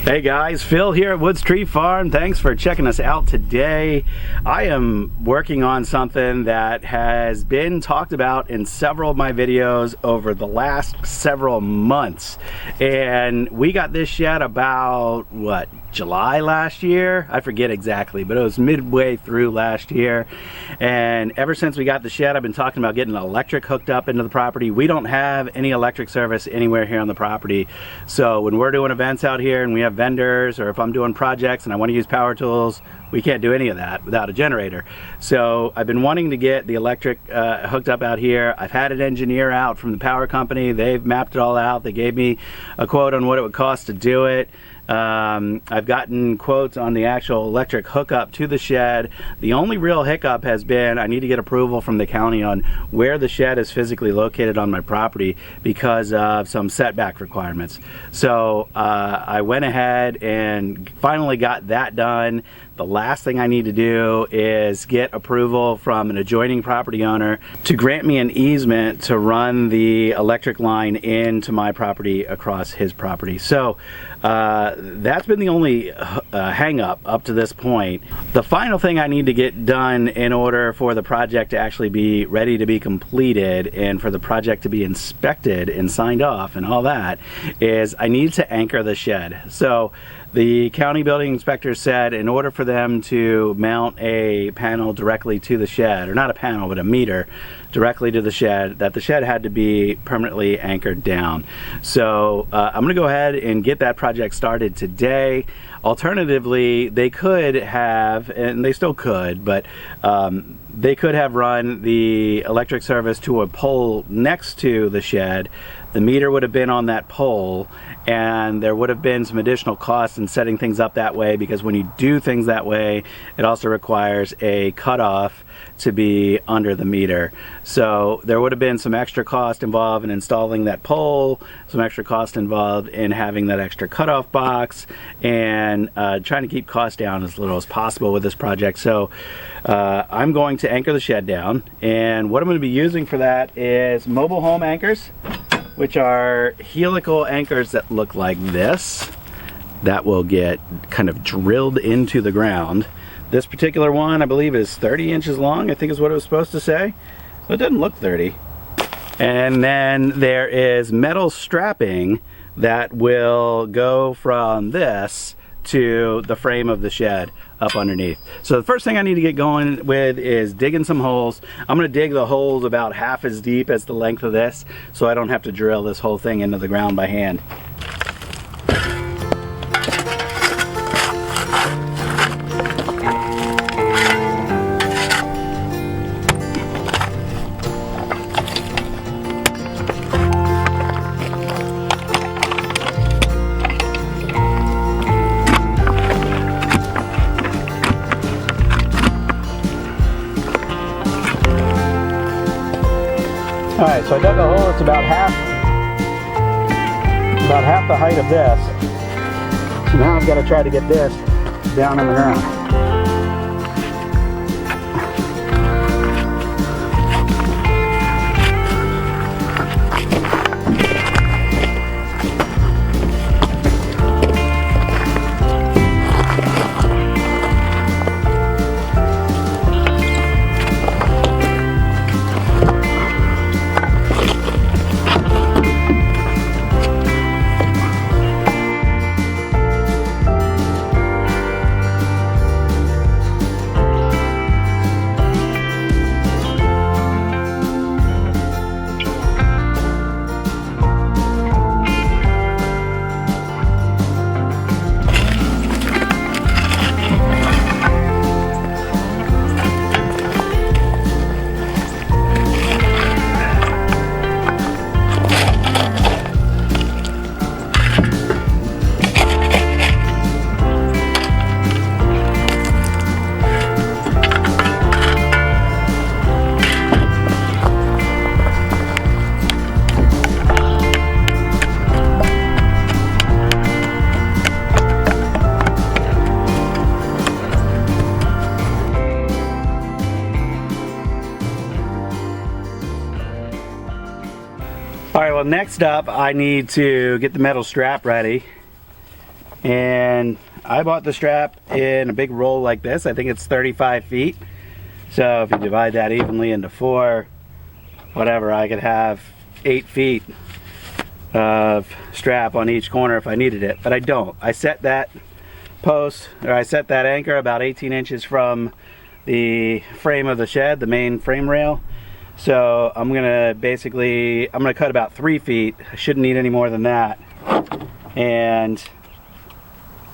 Hey guys, Phil here at Woods Tree Farm. Thanks for checking us out today. I am working on something that has been talked about in several of my videos over the last several months. And we got this shed about, what, July last year? I forget exactly, but it was midway through last year. And ever since we got the shed, I've been talking about getting electric hooked up into the property. We don't have any electric service anywhere here on the property. So when we're doing events out here and we have vendors, or if I'm doing projects and I want to use power tools, we can't do any of that without a generator. So I've been wanting to get the electric hooked up out here. I've had an engineer out from the power company. They've mapped it all out. They gave me a quote on what it would cost to do it. I've gotten quotes on the actual electric hookup to the shed. The only real hiccup has been I need to get approval from the county on where the shed is physically located on my property because of some setback requirements. So I went ahead and finally got that done. The last thing I need to do is get approval from an adjoining property owner to grant me an easement to run the electric line into my property across his property. So that's been the only hang up to this point. The final thing I need to get done in order for the project to actually be ready to be completed and for the project to be inspected and signed off and all that is I need to anchor the shed. So the county building inspector said in order for them to mount a panel directly to the shed, or not a panel but a meter directly to the shed, that the shed had to be permanently anchored down. So I'm gonna go ahead and get that project started today. Alternatively, they could have, and they still could, but they could have run the electric service to a pole next to the shed. The meter would have been on that pole, and there would have been some additional costs in setting things up that way, because when you do things that way, it also requires a cutoff to be under the meter. So there would have been some extra cost involved in installing that pole, some extra cost involved in having that extra cutoff box, and trying to keep costs down as little as possible with this project. So I'm going to anchor the shed down, and what I'm going to be using for that is mobile home anchors, which are helical anchors that look like this, that will get kind of drilled into the ground. This particular one, I believe, is 30 inches long, I think is what it was supposed to say. But it doesn't look 30. And then there is metal strapping that will go from this to the frame of the shed up underneath. So the first thing I need to get going with is digging some holes. I'm going to dig the holes about half as deep as the length of this, so I don't have to drill this whole thing into the ground by hand. Alright, so I dug a hole. It's about half the height of this. So now I've got to try to get this down in the ground. All right, well, next up I need to get the metal strap ready. And I bought the strap in a big roll like this. I think it's 35 feet. So if you divide that evenly into 4, whatever, I could have 8 feet of strap on each corner if I needed it, but I don't. I set that post, or I set that anchor about 18 inches from the frame of the shed, the main frame rail. So I'm gonna cut about 3 feet. I shouldn't need any more than that. And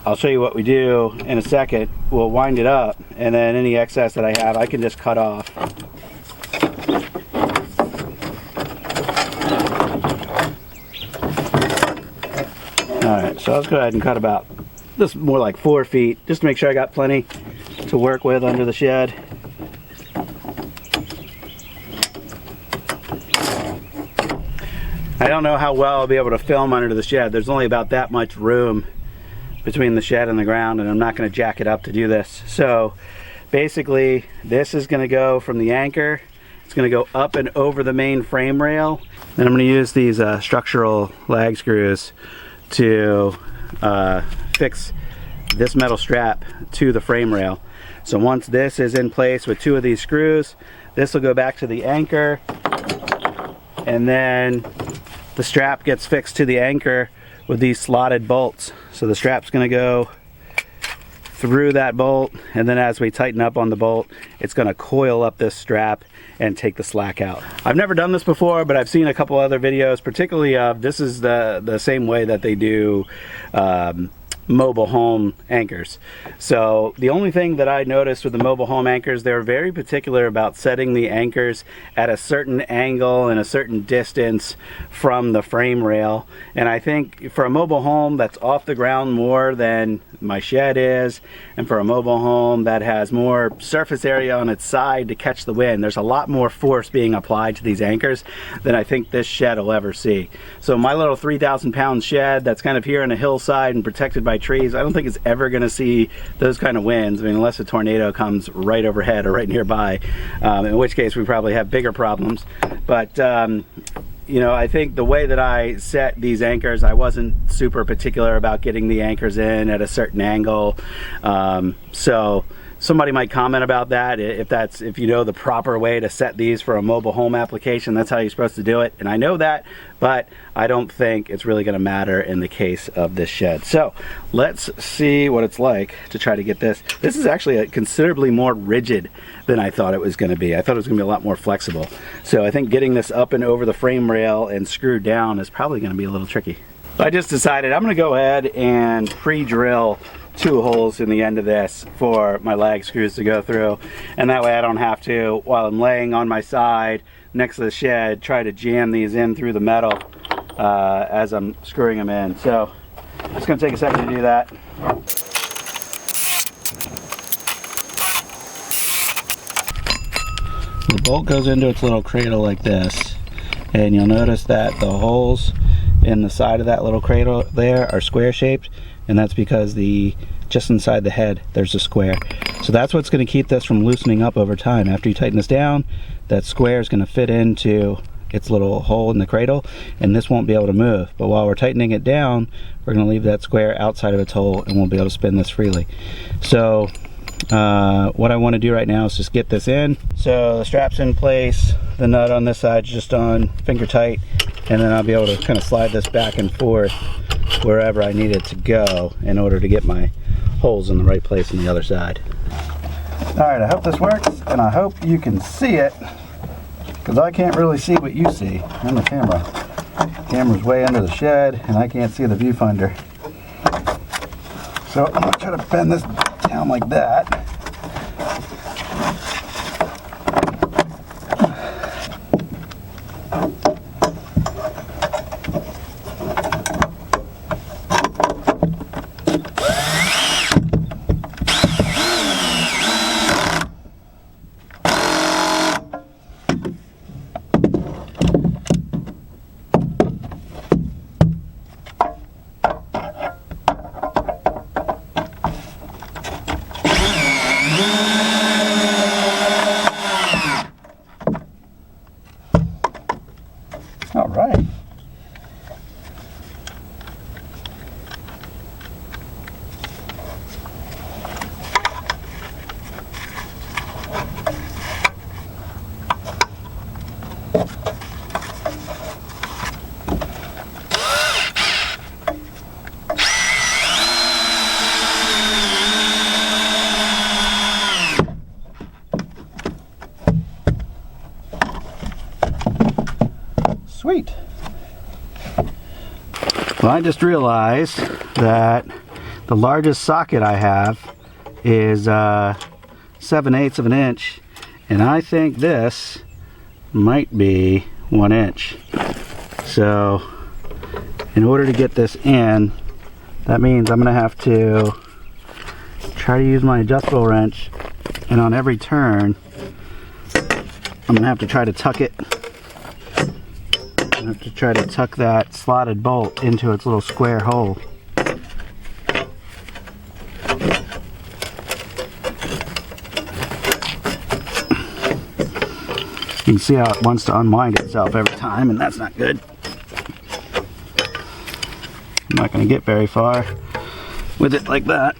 I'll show you what we do in a second. We'll wind it up, and then any excess that I have, I can just cut off. Alright, so let's go ahead and cut about, this is more like 4 feet, just to make sure I got plenty to work with under the shed. I don't know how well I'll be able to film under the shed. There's only about that much room between the shed and the ground, and I'm not going to jack it up to do this. So basically this is going to go from the anchor, it's going to go up and over the main frame rail. Then I'm going to use these structural lag screws to fix this metal strap to the frame rail. So once this is in place with 2 of these screws, this will go back to the anchor, and then the strap gets fixed to the anchor with these slotted bolts. So the strap's going to go through that bolt, and then as we tighten up on the bolt, it's going to coil up this strap and take the slack out. I've never done this before, but I've seen a couple other videos, particularly this is the same way that they do mobile home anchors. So the only thing that I noticed with the mobile home anchors, they're very particular about setting the anchors at a certain angle and a certain distance from the frame rail. And I think for a mobile home that's off the ground more than my shed is, and for a mobile home that has more surface area on its side to catch the wind, there's a lot more force being applied to these anchors than I think this shed will ever see. So my little 3,000 pound shed that's kind of here on a hillside and protected by trees, I don't think it's ever going to see those kind of winds. I mean, unless a tornado comes right overhead or right nearby, in which case we probably have bigger problems. But you know, I think the way that I set these anchors, I wasn't super particular about getting the anchors in at a certain angle. So somebody might comment about that. If you know the proper way to set these for a mobile home application, that's how you're supposed to do it. And I know that, but I don't think it's really going to matter in the case of this shed. So let's see what it's like to try to get this. This is actually considerably more rigid than I thought it was going to be. I thought it was going to be a lot more flexible. So I think getting this up and over the frame rail and screwed down is probably going to be a little tricky. I just decided I'm going to go ahead and pre-drill 2 holes in the end of this for my lag screws to go through, and that way I don't have to, while I'm laying on my side next to the shed, try to jam these in through the metal as I'm screwing them in. So it's going to take a second to do that. The bolt goes into its little cradle like this, and you'll notice that the holes in the side of that little cradle there are square shaped, and that's because just inside the head there's a square. So that's what's going to keep this from loosening up over time. After you tighten this down, that square is going to fit into its little hole in the cradle, and this won't be able to move. But while we're tightening it down, we're going to leave that square outside of its hole, and we'll be able to spin this freely. So what I want to do right now is just get this in. So the strap's in place, the nut on this side is just on finger tight, and then I'll be able to kind of slide this back and forth wherever I need it to go in order to get my holes in the right place on the other side. Alright, I hope this works, and I hope you can see it, because I can't really see what you see on the camera. The camera's way under the shed, and I can't see the viewfinder. So I'm going to try to bend this down like that. Well, I just realized that the largest socket I have is 7/8 of an inch, and I think this might be 1 inch. So in order to get this in, that means I'm going to have to try to use my adjustable wrench, and on every turn I'm going to have to try to tuck it. I have to try to tuck that slotted bolt into its little square hole. You can see how it wants to unwind itself every time, and that's not good. I'm not going to get very far with it like that.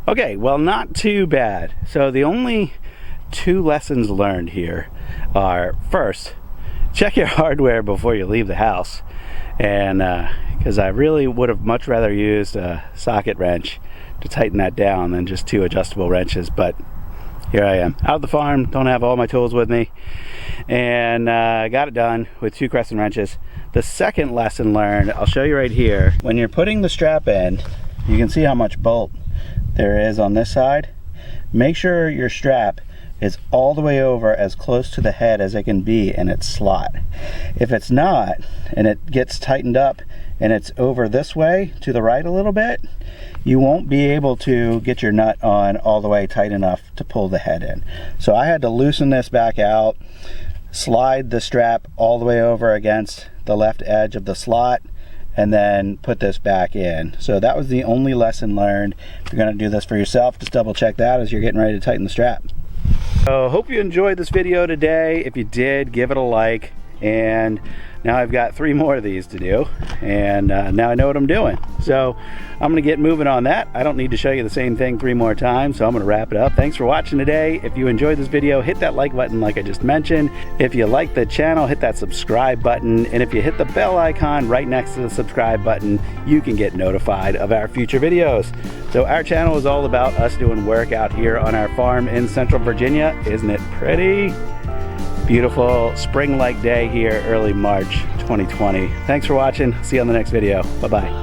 Okay, well, not too bad. So the only two lessons learned here are, first, check your hardware before you leave the house. And because I really would have much rather used a socket wrench to tighten that down than just two adjustable wrenches, but here I am out of the farm, don't have all my tools with me, and got it done with two crescent wrenches. The second lesson learned, I'll show you right here. When you're putting the strap in, you can see how much bolt there is on this side. Make sure your strap is all the way over as close to the head as it can be in its slot. If it's not, and it gets tightened up and it's over this way to the right a little bit, you won't be able to get your nut on all the way tight enough to pull the head in. So I had to loosen this back out, slide the strap all the way over against the left edge of the slot, and then put this back in. So that was the only lesson learned. If you're going to do this for yourself, just double check that as you're getting ready to tighten the strap. So hope you enjoyed this video today. If you did, give it a like. And now I've got 3 more of these to do, and now I know what I'm doing. So I'm gonna get moving on that. I don't need to show you the same thing 3 more times, so I'm gonna wrap it up. Thanks for watching today. If you enjoyed this video, hit that like button like I just mentioned. If you like the channel, hit that subscribe button, and if you hit the bell icon right next to the subscribe button, you can get notified of our future videos. So our channel is all about us doing work out here on our farm in Central Virginia. Isn't it pretty? Beautiful spring-like day here, early March 2020. Thanks for watching. See you on the next video. Bye-bye.